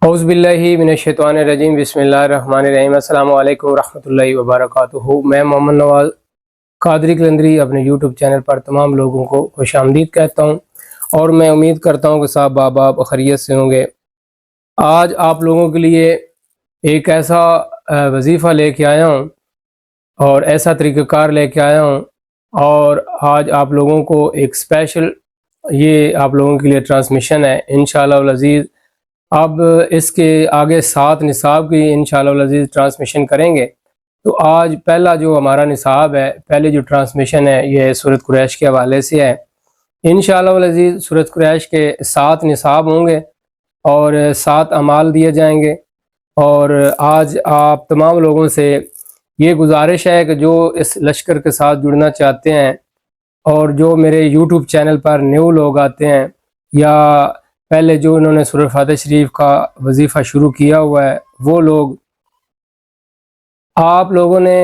اعوذ باللہ من الشیطان الرجیم بسم اللہ الرحمن الرحیم السلام علیکم ورحمۃ اللہ وبرکاتہ۔ میں محمد نواز قادری قلندری اپنے یوٹیوب چینل پر تمام لوگوں کو خوش آمدید کہتا ہوں، اور میں امید کرتا ہوں کہ صاحب آپ خیریت سے ہوں گے۔ آج آپ لوگوں کے لیے ایک ایسا وظیفہ لے کے آیا ہوں اور ایسا طریقہ کار لے کے آیا ہوں، اور آج آپ لوگوں کو ایک اسپیشل یہ آپ لوگوں کے لیے ٹرانسمیشن ہے انشاءاللہ العزیز۔ اب اس کے آگے 7 نصاب کی انشاءاللہ العزیز ٹرانسمیشن کریں گے۔ تو آج پہلا جو ہمارا نصاب ہے، پہلی جو ٹرانسمیشن ہے، یہ سورۃ قریش کے حوالے سے ہے۔ انشاءاللہ العزیز سورۃ قریش کے 7 نصاب ہوں گے اور 7 اعمال دیے جائیں گے۔ اور آج آپ تمام لوگوں سے یہ گزارش ہے کہ جو اس لشکر کے ساتھ جڑنا چاہتے ہیں اور جو میرے یوٹیوب چینل پر نیو لوگ آتے ہیں، یا پہلے جو انہوں نے سورہ فاتحہ شریف کا وظیفہ شروع کیا ہوا ہے، وہ لوگ، آپ لوگوں نے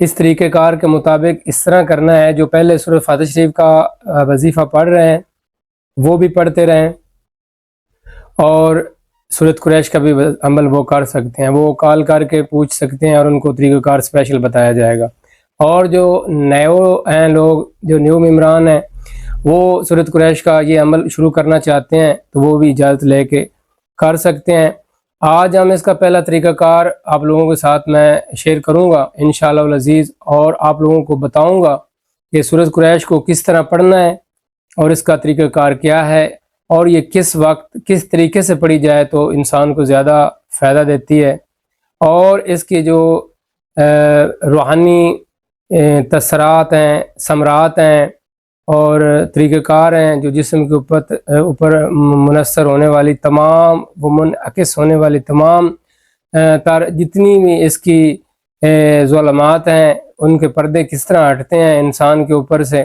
اس طریقہ کار کے مطابق اس طرح کرنا ہے، جو پہلے سورہ فاتحہ شریف کا وظیفہ پڑھ رہے ہیں وہ بھی پڑھتے رہیں، اور سورۃ قریش کا بھی عمل وہ کر سکتے ہیں، وہ کال کر کے پوچھ سکتے ہیں اور ان کو طریقہ کار اسپیشل بتایا جائے گا۔ اور جو نیو ہیں لوگ، جو نیو ممبران ہیں، وہ سورۃ قریش کا یہ عمل شروع کرنا چاہتے ہیں تو وہ بھی اجازت لے کے کر سکتے ہیں۔ آج ہم اس کا پہلا طریقہ کار آپ لوگوں کے ساتھ میں شیئر کروں گا انشاءاللہ العزیز، اور آپ لوگوں کو بتاؤں گا کہ سورۃ قریش کو کس طرح پڑھنا ہے اور اس کا طریقہ کار کیا ہے، اور یہ کس وقت کس طریقے سے پڑھی جائے تو انسان کو زیادہ فائدہ دیتی ہے، اور اس کی جو روحانی تثرات ہیں، ثمرات ہیں اور طریقہ کار ہیں، جو جسم کے اوپر منحصر ہونے والی تمام، وہ منعکس ہونے والی تمام جتنی بھی اس کی ظلمات ہیں، ان کے پردے کس طرح ہٹتے ہیں انسان کے اوپر سے،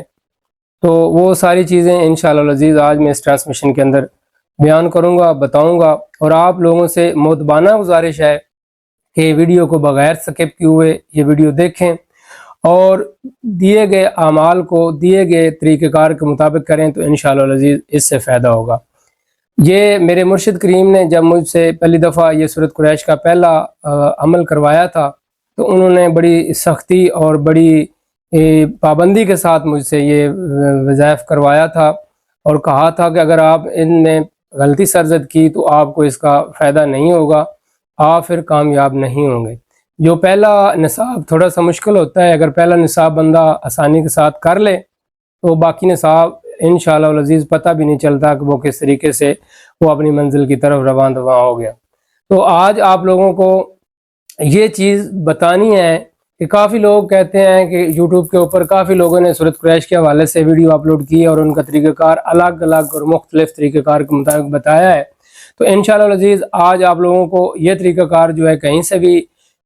تو وہ ساری چیزیں انشاءاللہ العزیز آج میں اس ٹرانسمیشن کے اندر بیان کروں گا، بتاؤں گا۔ اور آپ لوگوں سے مؤدبانہ گزارش ہے کہ ویڈیو کو بغیر سکپ کیے ہوئے یہ ویڈیو دیکھیں اور دیے گئے اعمال کو دیے گئے طریقہ کار کے مطابق کریں تو انشاءاللہ العزیز اس سے فائدہ ہوگا۔ یہ میرے مرشد کریم نے جب مجھ سے پہلی دفعہ یہ سورۃ قریش کا پہلا عمل کروایا تھا تو انہوں نے بڑی سختی اور بڑی پابندی کے ساتھ مجھ سے یہ وظائف کروایا تھا، اور کہا تھا کہ اگر آپ ان میں غلطی سرزد کی تو آپ کو اس کا فائدہ نہیں ہوگا، آپ پھر کامیاب نہیں ہوں گے۔ جو پہلا نصاب تھوڑا سا مشکل ہوتا ہے، اگر پہلا نصاب بندہ آسانی کے ساتھ کر لے تو باقی نصاب انشاءاللہ العزیز پتہ بھی نہیں چلتا کہ وہ کس طریقے سے وہ اپنی منزل کی طرف رواں ہو گیا۔ تو آج آپ لوگوں کو یہ چیز بتانی ہے کہ کافی لوگ کہتے ہیں کہ یوٹیوب کے اوپر کافی لوگوں نے سورۃ قریش کے حوالے سے ویڈیو اپلوڈ کی اور ان کا طریقہ کار الگ الگ اور مختلف طریقہ کار کے مطابق بتایا ہے، تو انشاءاللہ العزیز آج آپ لوگوں کو یہ طریقہ کار جو ہے کہیں سے بھی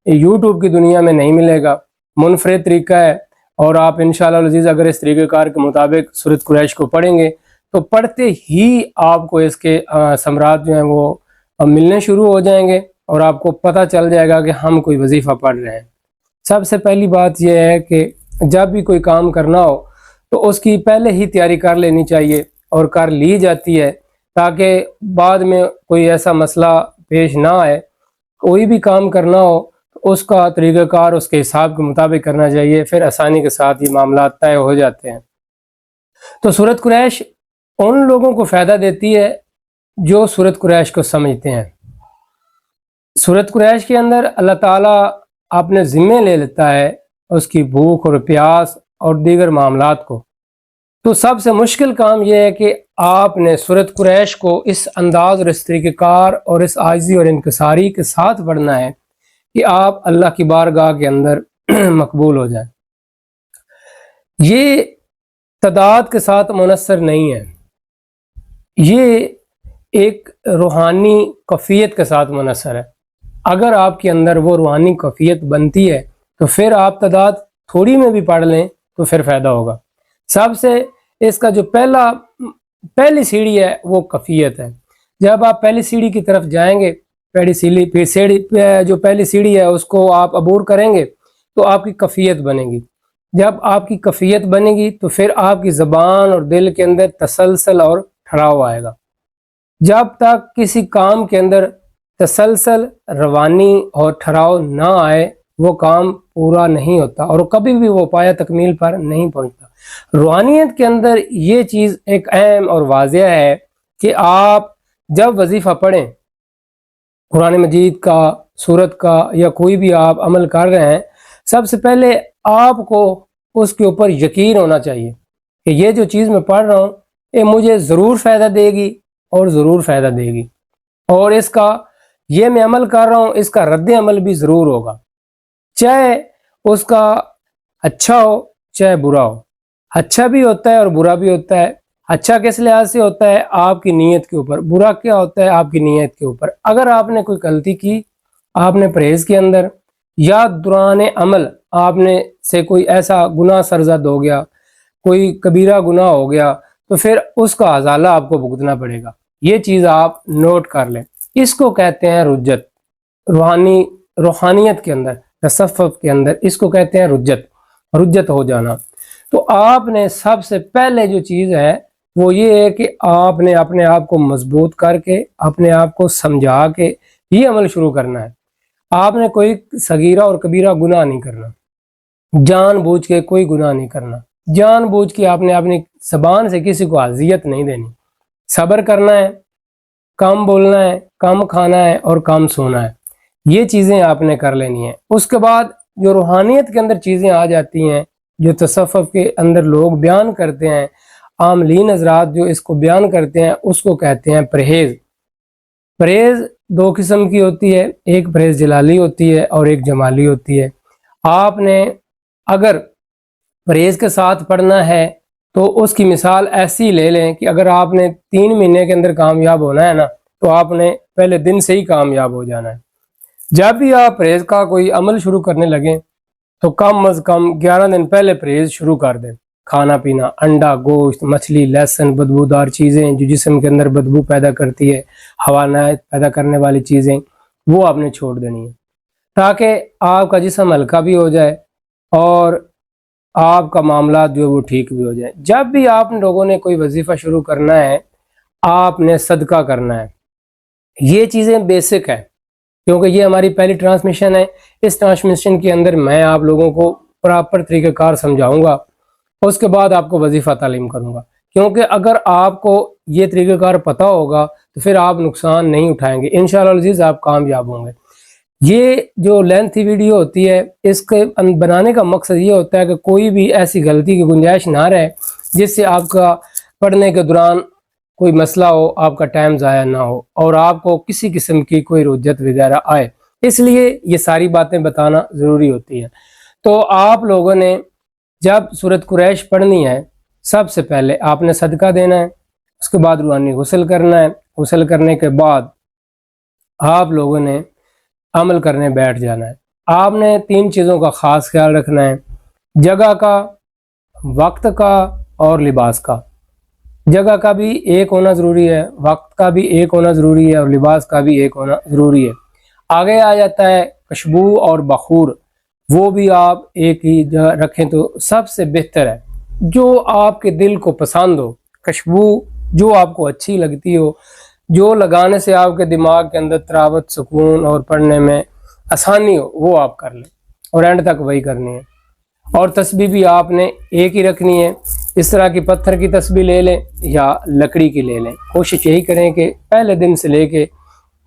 یوٹیوب کی دنیا میں نہیں ملے گا، منفرد طریقہ ہے، اور آپ انشاءاللہ العزیز اگر اس طریقہ کار کے مطابق سورۃ قریش کو پڑھیں گے تو پڑھتے ہی آپ کو اس کے ثمرات جو ہیں وہ ملنے شروع ہو جائیں گے، اور آپ کو پتہ چل جائے گا کہ ہم کوئی وظیفہ پڑھ رہے ہیں۔ سب سے پہلی بات یہ ہے کہ جب بھی کوئی کام کرنا ہو تو اس کی پہلے ہی تیاری کر لینی چاہیے، اور کر لی جاتی ہے تاکہ بعد میں کوئی ایسا مسئلہ پیش نہ آئے۔ کوئی بھی کام کرنا ہو اس کا طریقہ کار اس کے حساب کے مطابق کرنا چاہیے، پھر آسانی کے ساتھ یہ معاملات طے ہو جاتے ہیں۔ تو سورۃ قریش ان لوگوں کو فائدہ دیتی ہے جو سورۃ قریش کو سمجھتے ہیں۔ سورۃ قریش کے اندر اللہ تعالیٰ اپنے ذمے لے لیتا ہے اس کی بھوک اور پیاس اور دیگر معاملات کو۔ تو سب سے مشکل کام یہ ہے کہ آپ نے سورۃ قریش کو اس انداز اور اس طریقہ کار اور اس عاجزی اور انکساری کے ساتھ پڑھنا ہے کہ آپ اللہ کی بارگاہ کے اندر مقبول ہو جائیں۔ یہ تعداد کے ساتھ منحصر نہیں ہے، یہ ایک روحانی کیفیت کے ساتھ منحصر ہے۔ اگر آپ کے اندر وہ روحانی کیفیت بنتی ہے تو پھر آپ تعداد تھوڑی میں بھی پڑھ لیں تو پھر فائدہ ہوگا۔ سب سے اس کا جو پہلی سیڑھی ہے وہ کیفیت ہے۔ جب آپ پہلی سیڑھی کی طرف جائیں گے، جو پہلی سیڑھی ہے اس کو آپ عبور کریں گے تو آپ کی کیفیت بنے گی۔ جب آپ کی کیفیت بنے گی تو پھر آپ کی زبان اور دل کے اندر تسلسل اور ٹھہراؤ آئے گا۔ جب تک کسی کام کے اندر تسلسل روانی اور ٹھہراؤ نہ آئے وہ کام پورا نہیں ہوتا اور کبھی بھی وہ پایا تکمیل پر نہیں پہنچتا۔ روحانیت کے اندر یہ چیز ایک اہم اور واضح ہے کہ آپ جب وظیفہ پڑھیں، قرآن مجید کا، سورت کا، یا کوئی بھی آپ عمل کر رہے ہیں، سب سے پہلے آپ کو اس کے اوپر یقین ہونا چاہیے کہ یہ جو چیز میں پڑھ رہا ہوں یہ مجھے ضرور فائدہ دے گی اور ضرور فائدہ دے گی، اور اس کا یہ میں عمل کر رہا ہوں اس کا رد عمل بھی ضرور ہوگا، چاہے اس کا اچھا ہو چاہے برا ہو۔ اچھا بھی ہوتا ہے اور برا بھی ہوتا ہے۔ اچھا کس لحاظ سے ہوتا ہے؟ آپ کی نیت کے اوپر۔ برا کیا ہوتا ہے؟ آپ کی نیت کے اوپر۔ اگر آپ نے کوئی غلطی کی، آپ نے پرہیز کے اندر یا دوران عمل آپ نے سے کوئی ایسا گناہ سرزد ہو گیا، کوئی کبیرہ گناہ ہو گیا، تو پھر اس کا ازالہ آپ کو بھگتنا پڑے گا۔ یہ چیز آپ نوٹ کر لیں۔ اس کو کہتے ہیں رجت۔ روحانیت کے اندر، تصوف کے اندر اس کو کہتے ہیں رجت ہو جانا۔ تو آپ نے سب سے پہلے جو چیز ہے وہ یہ ہے کہ آپ نے اپنے آپ کو مضبوط کر کے، اپنے آپ کو سمجھا کے یہ عمل شروع کرنا ہے۔ آپ نے کوئی صغیرہ اور کبیرہ گناہ نہیں کرنا، جان بوجھ کے کوئی گناہ نہیں کرنا، جان بوجھ کے آپ نے اپنی زبان سے کسی کو اذیت نہیں دینی، صبر کرنا ہے، کم بولنا ہے، کم کھانا ہے اور کم سونا ہے۔ یہ چیزیں آپ نے کر لینی ہیں۔ اس کے بعد جو روحانیت کے اندر چیزیں آ جاتی ہیں، جو تصوف کے اندر لوگ بیان کرتے ہیں، عاملین حضرات جو اس کو بیان کرتے ہیں، اس کو کہتے ہیں پرہیز۔ پرہیز دو قسم کی ہوتی ہے، ایک پرہیز جلالی ہوتی ہے اور ایک جمالی ہوتی ہے۔ آپ نے اگر پرہیز کے ساتھ پڑھنا ہے تو اس کی مثال ایسی لے لیں کہ اگر آپ نے 3 مہینے کے اندر کامیاب ہونا ہے نا، تو آپ نے پہلے دن سے ہی کامیاب ہو جانا ہے۔ جب بھی آپ پرہیز کا کوئی عمل شروع کرنے لگیں تو کم از کم 11 دن پہلے پرہیز شروع کر دیں۔ کھانا پینا، انڈا، گوشت، مچھلی، لہسن، بدبودار چیزیں جو جسم کے اندر بدبو پیدا کرتی ہے، حیوانات پیدا کرنے والی چیزیں، وہ آپ نے چھوڑ دینی ہے، تاکہ آپ کا جسم ہلکا بھی ہو جائے اور آپ کا معاملات جو وہ ٹھیک بھی ہو جائے۔ جب بھی آپ لوگوں نے کوئی وظیفہ شروع کرنا ہے، آپ نے صدقہ کرنا ہے۔ یہ چیزیں بیسک ہے کیونکہ یہ ہماری پہلی ٹرانسمیشن ہے۔ اس ٹرانسمیشن کے اندر میں آپ لوگوں کو پراپر طریقہ کار سمجھاؤں گا، اس کے بعد آپ کو وظیفہ تعلیم کروں گا، کیونکہ اگر آپ کو یہ طریقہ کار پتہ ہوگا تو پھر آپ نقصان نہیں اٹھائیں گے، انشاءاللہ العزیز آپ کامیاب ہوں گے۔ یہ جو لینتھی ویڈیو ہوتی ہے، اس کے بنانے کا مقصد یہ ہوتا ہے کہ کوئی بھی ایسی غلطی کی گنجائش نہ رہے جس سے آپ کا پڑھنے کے دوران کوئی مسئلہ ہو، آپ کا ٹائم ضائع نہ ہو اور آپ کو کسی قسم کی کوئی رجت وغیرہ آئے۔ اس لیے یہ ساری باتیں بتانا ضروری ہوتی ہیں۔ تو آپ لوگوں نے جب سورۃ قریش پڑھنی ہے، سب سے پہلے آپ نے صدقہ دینا ہے، اس کے بعد روحانی غسل کرنا ہے، غسل کرنے کے بعد آپ لوگوں نے عمل کرنے بیٹھ جانا ہے۔ آپ نے 3 چیزوں کا خاص خیال رکھنا ہے: جگہ کا، وقت کا اور لباس کا۔ جگہ کا بھی ایک ہونا ضروری ہے، وقت کا بھی ایک ہونا ضروری ہے اور لباس کا بھی ایک ہونا ضروری ہے۔ آگے آ جاتا ہے خوشبو اور بخور، وہ بھی آپ ایک ہی جگہ رکھیں تو سب سے بہتر ہے۔ جو آپ کے دل کو پسند ہو، خوشبو جو آپ کو اچھی لگتی ہو، جو لگانے سے آپ کے دماغ کے اندر تراوت، سکون اور پڑھنے میں آسانی ہو، وہ آپ کر لیں اور اینڈ تک وہی کرنی ہے۔ اور تسبیح بھی آپ نے ایک ہی رکھنی ہے۔ اس طرح کی پتھر کی تسبیح لے لیں یا لکڑی کی لے لیں۔ کوشش یہی کریں کہ پہلے دن سے لے کے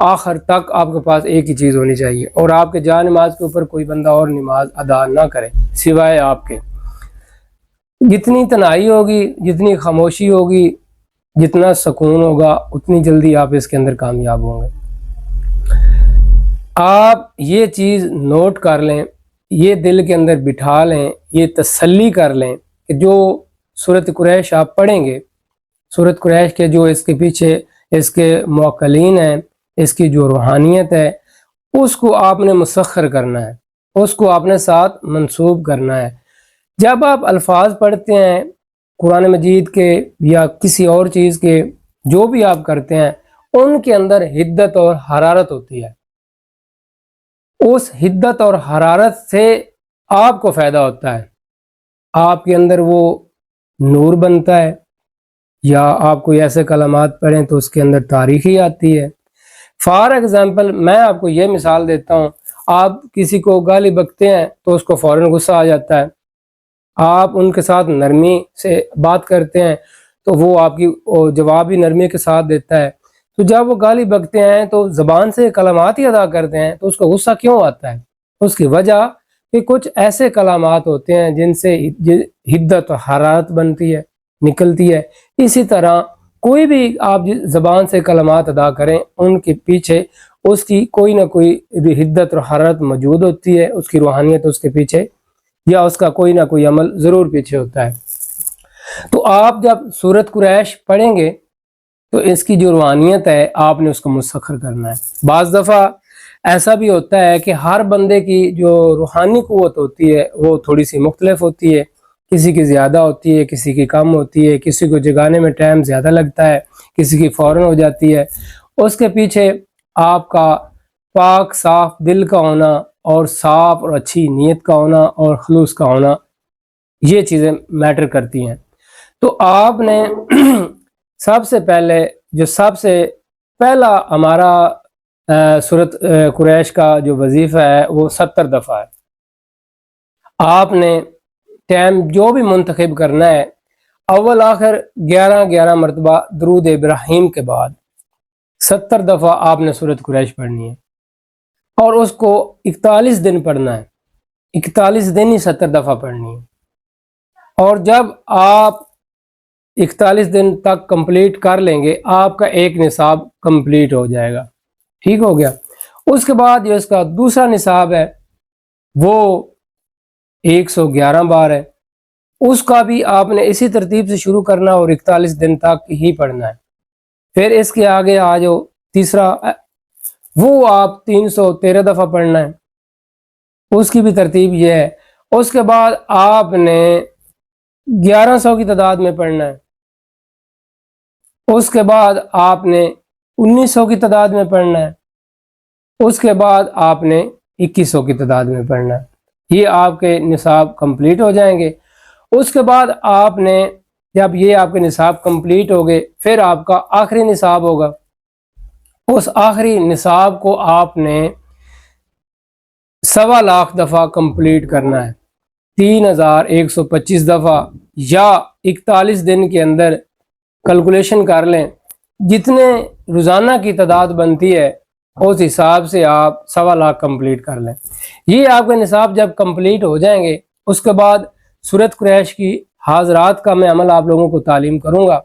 آخر تک آپ کے پاس ایک ہی چیز ہونی چاہیے اور آپ کے جا نماز کے اوپر کوئی بندہ اور نماز ادا نہ کرے سوائے آپ کے۔ جتنی تنہائی ہوگی، جتنی خاموشی ہوگی، جتنا سکون ہوگا، اتنی جلدی آپ اس کے اندر کامیاب ہوں گے۔ آپ یہ چیز نوٹ کر لیں، یہ دل کے اندر بٹھا لیں، یہ تسلی کر لیں کہ جو سورۃ قریش آپ پڑھیں گے، سورۃ قریش کے جو اس کے پیچھے اس کے موکلین ہیں، اس کی جو روحانیت ہے، اس کو آپ نے مسخر کرنا ہے، اس کو آپ نے ساتھ منسوب کرنا ہے۔ جب آپ الفاظ پڑھتے ہیں قرآن مجید کے یا کسی اور چیز کے، جو بھی آپ کرتے ہیں، ان کے اندر حدت اور حرارت ہوتی ہے۔ اس حدت اور حرارت سے آپ کو فائدہ ہوتا ہے، آپ کے اندر وہ نور بنتا ہے، یا آپ کوئی ایسے کلمات پڑھیں تو اس کے اندر تاریخی آتی ہے، فار ایگزامپل میں آپ کو یہ مثال دیتا ہوں، آپ کسی کو گالی بکتے ہیں تو اس کو فوراً غصہ آ جاتا ہے، آپ ان کے ساتھ نرمی سے بات کرتے ہیں تو وہ آپ کی جواب بھی نرمی کے ساتھ دیتا ہے، تو جب وہ گالی بکتے ہیں تو زبان سے کلمات ہی ادا کرتے ہیں تو اس کو غصہ کیوں آتا ہے؟ اس کی وجہ کہ کچھ ایسے کلمات ہوتے ہیں جن سے حدت و حرارت بنتی ہے، نکلتی ہے۔ اسی طرح کوئی بھی آپ زبان سے کلمات ادا کریں ان کے پیچھے اس کی کوئی نہ کوئی حدت اور حرارت موجود ہوتی ہے، اس کی روحانیت اس کے پیچھے، یا اس کا کوئی نہ کوئی عمل ضرور پیچھے ہوتا ہے۔ تو آپ جب سورۃ قریش پڑھیں گے تو اس کی جو روحانیت ہے آپ نے اس کو مسخر کرنا ہے۔ بعض دفعہ ایسا بھی ہوتا ہے کہ ہر بندے کی جو روحانی قوت ہوتی ہے وہ تھوڑی سی مختلف ہوتی ہے، کسی کی زیادہ ہوتی ہے، کسی کی کم ہوتی ہے، کسی کو جگانے میں ٹائم زیادہ لگتا ہے، کسی کی فوراً ہو جاتی ہے۔ اس کے پیچھے آپ کا پاک صاف دل کا ہونا اور صاف اور اچھی نیت کا ہونا اور خلوص کا ہونا، یہ چیزیں میٹر کرتی ہیں۔ تو آپ نے سب سے پہلے جو سب سے پہلا ہمارا سورۃ قریش کا جو وظیفہ ہے وہ 70 دفعہ ہے۔ آپ نے ٹائم جو بھی منتخب کرنا ہے، اول آخر 11 مرتبہ درود ابراہیم کے بعد 70 دفعہ آپ نے سورۃ قریش پڑھنی ہے، اور اس کو 41 دن پڑھنا ہے، 41 دن ہی 70 دفعہ پڑھنی ہے۔ اور جب آپ 41 دن تک کمپلیٹ کر لیں گے آپ کا ایک نصاب کمپلیٹ ہو جائے گا، ٹھیک ہو گیا۔ اس کے بعد جو اس کا دوسرا نصاب ہے وہ 111 بار ہے، اس کا بھی آپ نے اسی ترتیب سے شروع کرنا اور 41 دن تک ہی پڑھنا ہے۔ پھر اس کے آگے آ جو تیسرا وہ آپ 313 دفعہ پڑھنا ہے، اس کی بھی ترتیب یہ ہے۔ اس کے بعد آپ نے 1100 کی تعداد میں پڑھنا ہے، اس کے بعد آپ نے 1900 کی تعداد میں پڑھنا ہے، اس کے بعد آپ نے 2100 کی تعداد میں پڑھنا ہے۔ یہ آپ کے نصاب کمپلیٹ ہو جائیں گے۔ اس کے بعد آپ نے جب یہ آپ کے نصاب کمپلیٹ ہو گئے پھر آپ کا آخری نصاب ہوگا، اس آخری نصاب کو آپ نے 1.25 لاکھ دفعہ کمپلیٹ کرنا ہے، 3125 دفعہ، یا 41 دن کے اندر کیلکولیشن کر لیں جتنے روزانہ کی تعداد بنتی ہے اس حساب سے آپ 1.25 لاکھ کمپلیٹ کر لیں۔ یہ آپ کے نصاب جب کمپلیٹ ہو جائیں گے اس کے بعد سورۃ قریش کی حاضرات کا میں عمل آپ لوگوں کو تعلیم کروں گا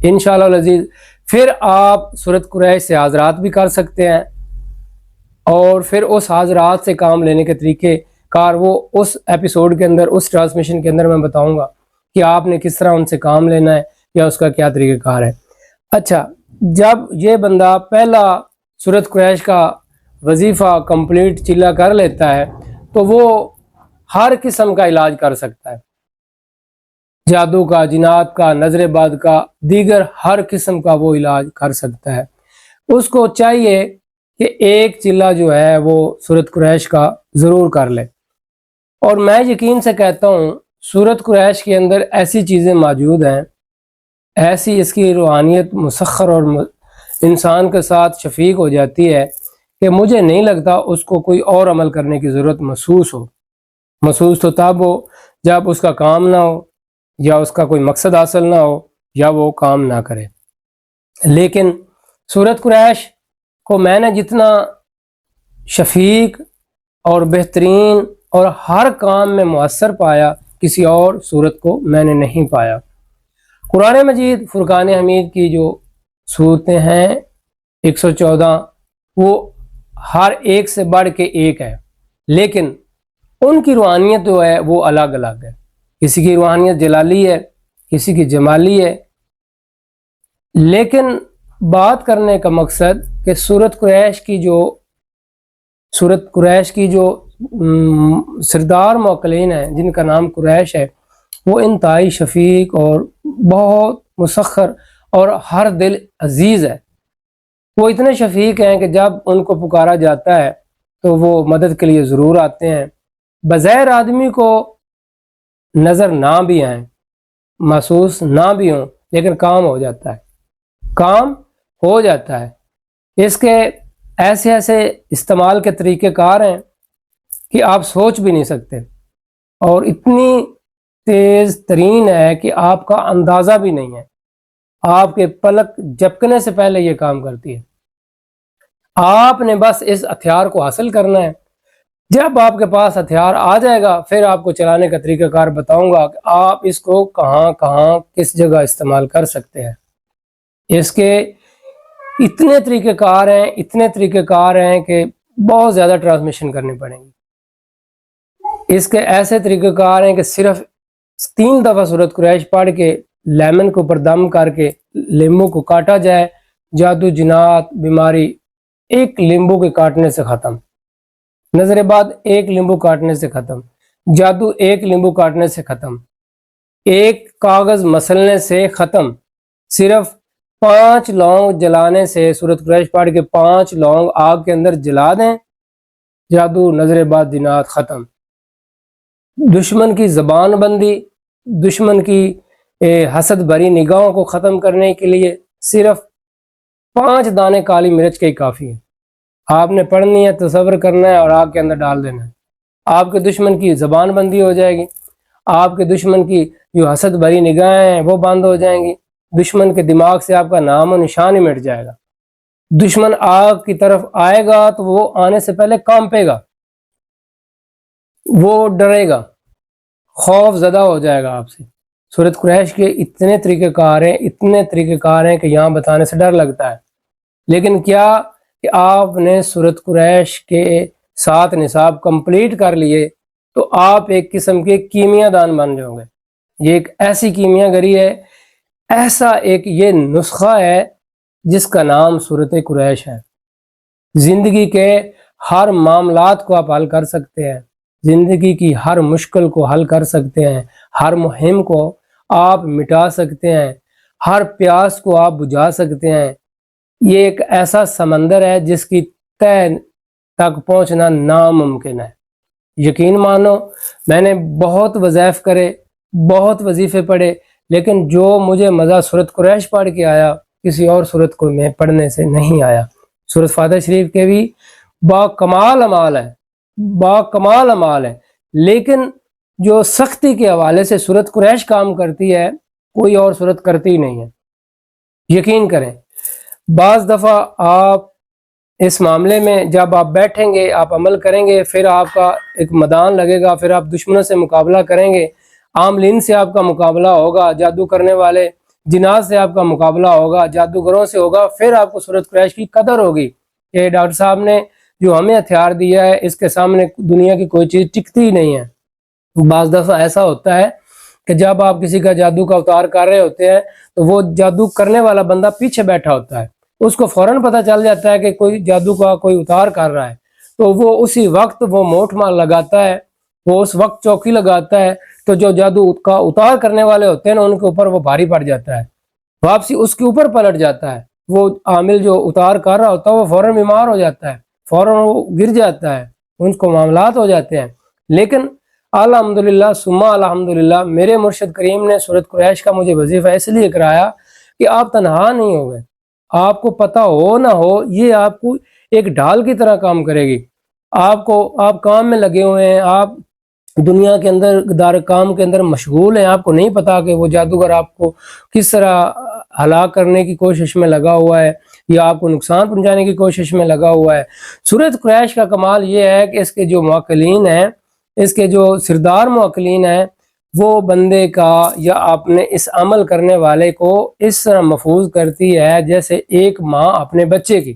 انشاءاللہ العزیز۔ پھر آپ سورۃ قریش سے حاضرات بھی کر سکتے ہیں، اور پھر اس حاضرات سے کام لینے کے طریقے کار وہ اس ایپیسوڈ کے اندر، اس ٹرانسمیشن کے اندر میں بتاؤں گا کہ آپ نے کس طرح ان سے کام لینا ہے یا اس کا کیا طریقہ کار ہے۔ اچھا، جب یہ بندہ پہلا سورۃ قریش کا وظیفہ کمپلیٹ چلا کر لیتا ہے تو وہ ہر قسم کا علاج کر سکتا ہے، جادو کا، جنات کا، نظر بد کا، دیگر ہر قسم کا وہ علاج کر سکتا ہے۔ اس کو چاہیے کہ ایک چلہ جو ہے وہ سورۃ قریش کا ضرور کر لے، اور میں یقین سے کہتا ہوں سورۃ قریش کے اندر ایسی چیزیں موجود ہیں، ایسی اس کی روحانیت مسخر اور انسان کے ساتھ شفیق ہو جاتی ہے کہ مجھے نہیں لگتا اس کو کوئی اور عمل کرنے کی ضرورت محسوس تو تب ہو جب اس کا کام نہ ہو یا اس کا کوئی مقصد حاصل نہ ہو یا وہ کام نہ کرے۔ لیکن سورۃ قریش کو میں نے جتنا شفیق اور بہترین اور ہر کام میں مؤثر پایا کسی اور سورت کو میں نے نہیں پایا۔ قرآن مجید فرقان حمید کی جو صورتیں ہیں 114 وہ ہر ایک سے بڑھ کے ایک ہے، لیکن ان کی روحانیت جو ہے وہ الگ الگ ہے، کسی کی روحانیت جلالی ہے، کسی کی جمالی ہے۔ لیکن بات کرنے کا مقصد کہ سورۃ قریش کی جو سردار موکلین ہیں جن کا نام قریش ہے وہ انتہائی شفیق اور بہت مسخر اور ہر دل عزیز ہے۔ وہ اتنے شفیق ہیں کہ جب ان کو پکارا جاتا ہے تو وہ مدد کے لیے ضرور آتے ہیں، بظاہر آدمی کو نظر نہ بھی آئیں، محسوس نہ بھی ہوں، لیکن کام ہو جاتا ہے۔ اس کے ایسے ایسے استعمال کے طریقہ کار ہیں کہ آپ سوچ بھی نہیں سکتے، اور اتنی تیز ترین ہے کہ آپ کا اندازہ بھی نہیں ہے، آپ کے پلک جھپکنے سے پہلے یہ کام کرتی ہے۔ آپ نے بس اس ہتھیار کو حاصل کرنا ہے۔ جب آپ کے پاس ہتھیار آ جائے گا پھر آپ کو چلانے کا طریقہ کار بتاؤں گا کہ آپ اس کو کہاں کہاں کس جگہ استعمال کر سکتے ہیں۔ اس کے اتنے طریقہ کار ہیں کہ بہت زیادہ ٹرانسمیشن کرنی پڑیں گی۔ اس کے ایسے طریقہ کار ہیں کہ صرف 3 دفعہ سورۃ قریش پڑھ کے لیمن کے اوپر دم کر کے لیمبو کو کاٹا جائے، جادو جنات بیماری ایک لیمبو کے کاٹنے سے ختم، نظر باد ایک لیمبو کاٹنے سے ختم، جادو ایک لیمبو کاٹنے سے ختم، ایک کاغذ مسلنے سے ختم، صرف 5 لونگ جلانے سے، سورۃ قریش پڑھ کے 5 لونگ آگ کے اندر جلا دیں، جادو نظر باد جنات ختم۔ دشمن کی زبان بندی، دشمن کی حسد بری نگاہوں کو ختم کرنے کے لیے صرف 5 دانے کالی مرچ کے ہی کافی ہے۔ آپ نے پڑھنی ہے، تصور کرنا ہے اور آگ کے اندر ڈال دینا ہے، آپ کے دشمن کی زبان بندی ہو جائے گی، آپ کے دشمن کی جو حسد بری نگاہیں ہیں وہ بند ہو جائیں گی، دشمن کے دماغ سے آپ کا نام و نشان ہی مٹ جائے گا۔ دشمن آگ کی طرف آئے گا تو وہ آنے سے پہلے کانپے گا، وہ ڈرے گا، خوف زدہ ہو جائے گا آپ سے۔ سورۃ قریش کے اتنے طریقہ کار ہیں کہ یہاں بتانے سے ڈر لگتا ہے، لیکن کیا کہ آپ نے سورۃ قریش کے 7 نصاب کمپلیٹ کر لیے تو آپ ایک قسم کے کیمیا دان بن جاؤ گے۔ یہ ایک ایسی کیمیا گری ہے، ایسا ایک یہ نسخہ ہے جس کا نام سورۃ قریش ہے۔ زندگی کے ہر معاملات کو آپ حل کر سکتے ہیں، زندگی کی ہر مشکل کو حل کر سکتے ہیں، ہر مہم کو آپ مٹا سکتے ہیں، ہر پیاس کو آپ بجھا سکتے ہیں۔ یہ ایک ایسا سمندر ہے جس کی تہ تک پہنچنا ناممکن ہے۔ یقین مانو، میں نے بہت وظائف کرے، بہت وظیفے پڑھے، لیکن جو مجھے مزہ سورۃ قریش پڑھ کے آیا کسی اور سورت کو میں پڑھنے سے نہیں آیا۔ سورۃ فاتحہ شریف کے بھی با کمال اعمال ہے، لیکن جو سختی کے حوالے سے سورۃ قریش کام کرتی ہے کوئی اور سورت کرتی ہی نہیں ہے۔ یقین کریں، بعض دفعہ آپ اس معاملے میں جب آپ بیٹھیں گے، آپ عمل کریں گے، پھر آپ کا ایک میدان لگے گا، پھر آپ دشمنوں سے مقابلہ کریں گے، عاملین سے آپ کا مقابلہ ہوگا، جادو کرنے والے جنات سے آپ کا مقابلہ ہوگا، جادوگروں سے ہوگا، پھر آپ کو سورۃ قریش کی قدر ہوگی کہ ڈاکٹر صاحب نے جو ہمیں ہتھیار دیا ہے اس کے سامنے دنیا کی کوئی چیز ٹکتی ہی نہیں ہے۔ بعض دفعہ ایسا ہوتا ہے کہ جب آپ کسی کا جادو کا اتار کر رہے ہوتے ہیں تو وہ جادو کرنے والا بندہ پیچھے بیٹھا ہوتا ہے، اس کو فوراً پتہ چل جاتا ہے کہ کوئی جادو کا کوئی اتار کر رہا ہے، تو وہ اسی وقت وہ موٹ مار لگاتا ہے، وہ اس وقت چوکی لگاتا ہے، تو جو جادو کا اتار کرنے والے ہوتے ہیں نا ان کے اوپر وہ بھاری پڑ جاتا ہے، واپسی اس کے اوپر پلٹ جاتا ہے، وہ عامل جو اتار کر رہا ہوتا ہے وہ فوراً بیمار ہو جاتا ہے، فوراً وہ گر جاتا ہے، ان کو معاملات ہو جاتے ہیں۔ لیکن الحمدللہ ثم الحمدللہ میرے مرشد کریم نے سورۃ قریش کا مجھے وظیفہ اس لیے کرایا کہ آپ تنہا نہیں ہو گئے، آپ کو پتہ ہو نہ ہو یہ آپ کو ایک ڈھال کی طرح کام کرے گی۔ آپ کام میں لگے ہوئے ہیں، آپ دنیا کے اندر دار کام کے اندر مشغول ہیں، آپ کو نہیں پتا کہ وہ جادوگر آپ کو کس طرح ہلاک کرنے کی کوشش میں لگا ہوا ہے یا آپ کو نقصان پہنچانے کی کوشش میں لگا ہوا ہے۔ سورۃ قریش کا کمال یہ ہے کہ اس کے جو موکلین ہیں، اس کے جو سردار موکلین ہیں، وہ بندے کا یا اپنے اس عمل کرنے والے کو اس طرح محفوظ کرتی ہے جیسے ایک ماں اپنے بچے کی،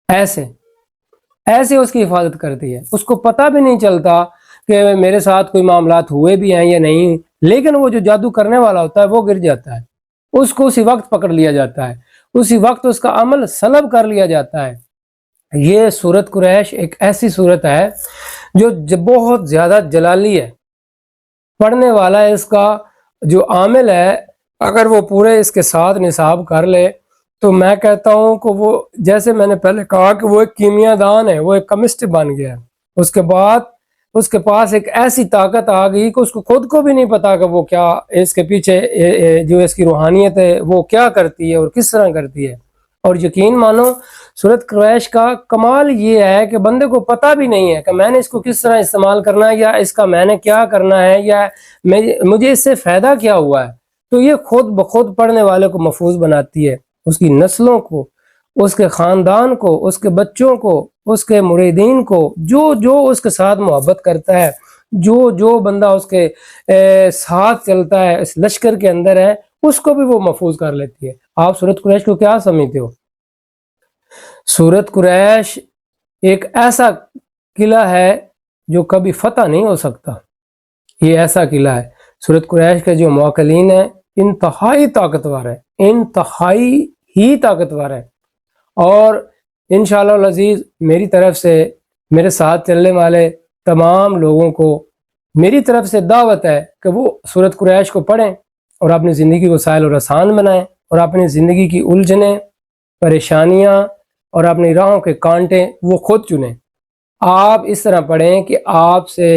ایسے اس کی حفاظت کرتی ہے۔ اس کو پتہ بھی نہیں چلتا کہ میرے ساتھ کوئی معاملات ہوئے بھی ہیں یا نہیں، لیکن وہ جو جادو کرنے والا ہوتا ہے وہ گر جاتا ہے، اس کو اسی وقت پکڑ لیا جاتا ہے، اسی وقت اس کا عمل سلب کر لیا جاتا ہے۔ یہ سورۃ قریش ایک ایسی سورت ہے جو بہت زیادہ جلالی ہے، پڑھنے والا ہے اس کا جو عامل ہے اگر وہ پورے اس کے ساتھ نصاب کر لے تو میں کہتا ہوں کہ وہ جیسے میں نے پہلے کہا کہ وہ ایک کیمیا دان ہے، وہ ایک کیمسٹ بن گیا ہے۔ اس کے بعد اس کے پاس ایک ایسی طاقت آ گئی کہ اس کو خود کو بھی نہیں پتا کہ وہ کیا اس کے پیچھے جو اس کی روحانیت ہے وہ کیا کرتی ہے اور کس طرح کرتی ہے۔ اور یقین مانو سورۃ قریش کا کمال یہ ہے کہ بندے کو پتہ بھی نہیں ہے کہ میں نے اس کو کس طرح استعمال کرنا ہے، یا اس کا میں نے کیا کرنا ہے، یا مجھے اس سے فائدہ کیا ہوا ہے. تو یہ خود بخود پڑھنے والے کو محفوظ بناتی ہے، اس کی نسلوں کو، اس کے خاندان کو، اس کے بچوں کو، اس کے مریدین کو، جو اس کے ساتھ محبت کرتا ہے، جو بندہ اس کے ساتھ چلتا ہے، اس لشکر کے اندر ہے، اس کو بھی وہ محفوظ کر لیتی ہے. آپ سورۃ قریش کو کیا سمجھتے ہو؟ سورۃ قریش ایک ایسا قلعہ ہے جو کبھی فتح نہیں ہو سکتا. یہ ایسا قلعہ ہے. سورۃ قریش کے جو موکلین ہیں انتہائی طاقتور ہے، انتہائی ہی طاقتور ہے. اور انشاءاللہ العزیز میری طرف سے میرے ساتھ چلنے والے تمام لوگوں کو میری طرف سے دعوت ہے کہ وہ سورۃ قریش کو پڑھیں اور اپنی زندگی کو سہل اور آسان بنائیں، اور اپنی زندگی کی الجھنیں، پریشانیاں اور اپنی راہوں کے کانٹے وہ خود چنیں. آپ اس طرح پڑھیں کہ آپ سے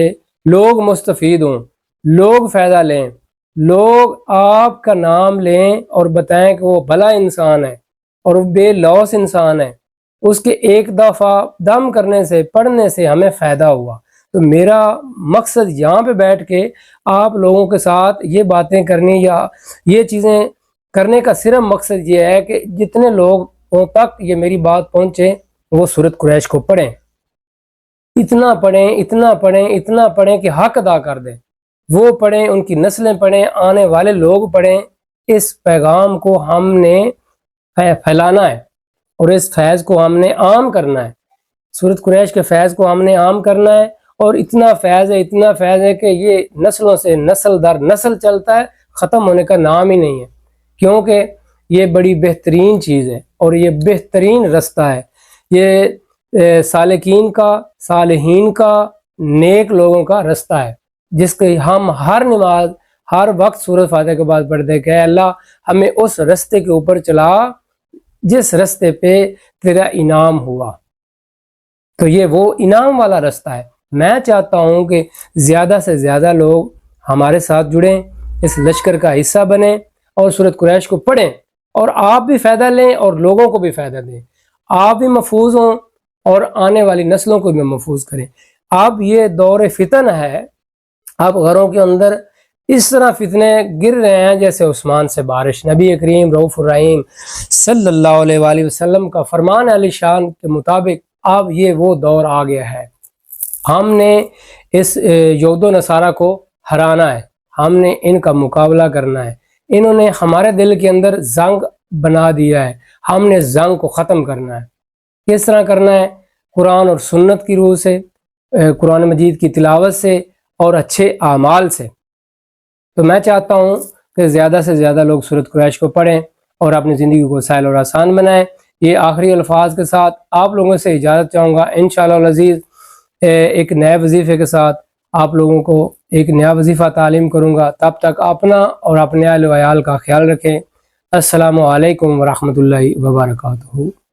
لوگ مستفید ہوں، لوگ فائدہ لیں، لوگ آپ کا نام لیں اور بتائیں کہ وہ بھلا انسان ہے اور وہ بے لوث انسان ہے، اس کے ایک دفعہ دم کرنے سے، پڑھنے سے ہمیں فائدہ ہوا. تو میرا مقصد یہاں پہ بیٹھ کے آپ لوگوں کے ساتھ یہ باتیں کرنی یا یہ چیزیں کرنے کا صرف مقصد یہ ہے کہ جتنے لوگوں تک یہ میری بات پہنچے وہ سورۃ قریش کو پڑھیں، اتنا پڑھیں، اتنا پڑھیں، اتنا پڑھیں کہ حق ادا کر دیں. وہ پڑھیں، ان کی نسلیں پڑھیں، آنے والے لوگ پڑھیں. اس پیغام کو ہم نے پھیلانا ہے اور اس فیض کو ہم نے عام کرنا ہے. سورۃ قریش کے فیض کو ہم نے عام کرنا ہے، اور اتنا فیض ہے، اتنا فیض ہے کہ یہ نسلوں سے نسل در نسل چلتا ہے، ختم ہونے کا نام ہی نہیں ہے، کیونکہ یہ بڑی بہترین چیز ہے اور یہ بہترین رستہ ہے. یہ سالکین کا، صالحین کا، نیک لوگوں کا رستہ ہے، جس کے ہم ہر نماز، ہر وقت سورۃ فاتحہ کے بعد پڑھتے کہ اے اللہ ہمیں اس رستے کے اوپر چلا جس رستے پہ تیرا انعام ہوا. تو یہ وہ انعام والا رستہ ہے. میں چاہتا ہوں کہ زیادہ سے زیادہ لوگ ہمارے ساتھ جڑیں، اس لشکر کا حصہ بنیں اور سورۃ قریش کو پڑھیں، اور آپ بھی فائدہ لیں اور لوگوں کو بھی فائدہ دیں. آپ بھی محفوظ ہوں اور آنے والی نسلوں کو بھی محفوظ کریں. اب یہ دور فتن ہے، اب گھروں کے اندر اس طرح فتنے گر رہے ہیں جیسے عثمان سے بارش. نبی کریم رؤوف الرحیم صلی اللہ علیہ وآلہ وسلم کا فرمان علی شان کے مطابق اب یہ وہ دور آ گیا ہے. ہم نے اس یہود و نصارہ کو ہرانا ہے، ہم نے ان کا مقابلہ کرنا ہے. انہوں نے ہمارے دل کے اندر زنگ بنا دیا ہے، ہم نے زنگ کو ختم کرنا ہے. کس طرح کرنا ہے؟ قرآن اور سنت کی روح سے، قرآن مجید کی تلاوت سے اور اچھے اعمال سے. تو میں چاہتا ہوں کہ زیادہ سے زیادہ لوگ سورۃ قریش کو پڑھیں اور اپنی زندگی کو سہل اور آسان بنائیں. یہ آخری الفاظ کے ساتھ آپ لوگوں سے اجازت چاہوں گا. انشاءاللہ العزیز ایک نئے وظیفے کے ساتھ آپ لوگوں کو ایک نیا وظیفہ تعلیم کروں گا. تب تک اپنا اور اپنے اہل و عیال کا خیال رکھیں. السلام علیکم ورحمۃ اللہ وبرکاتہ.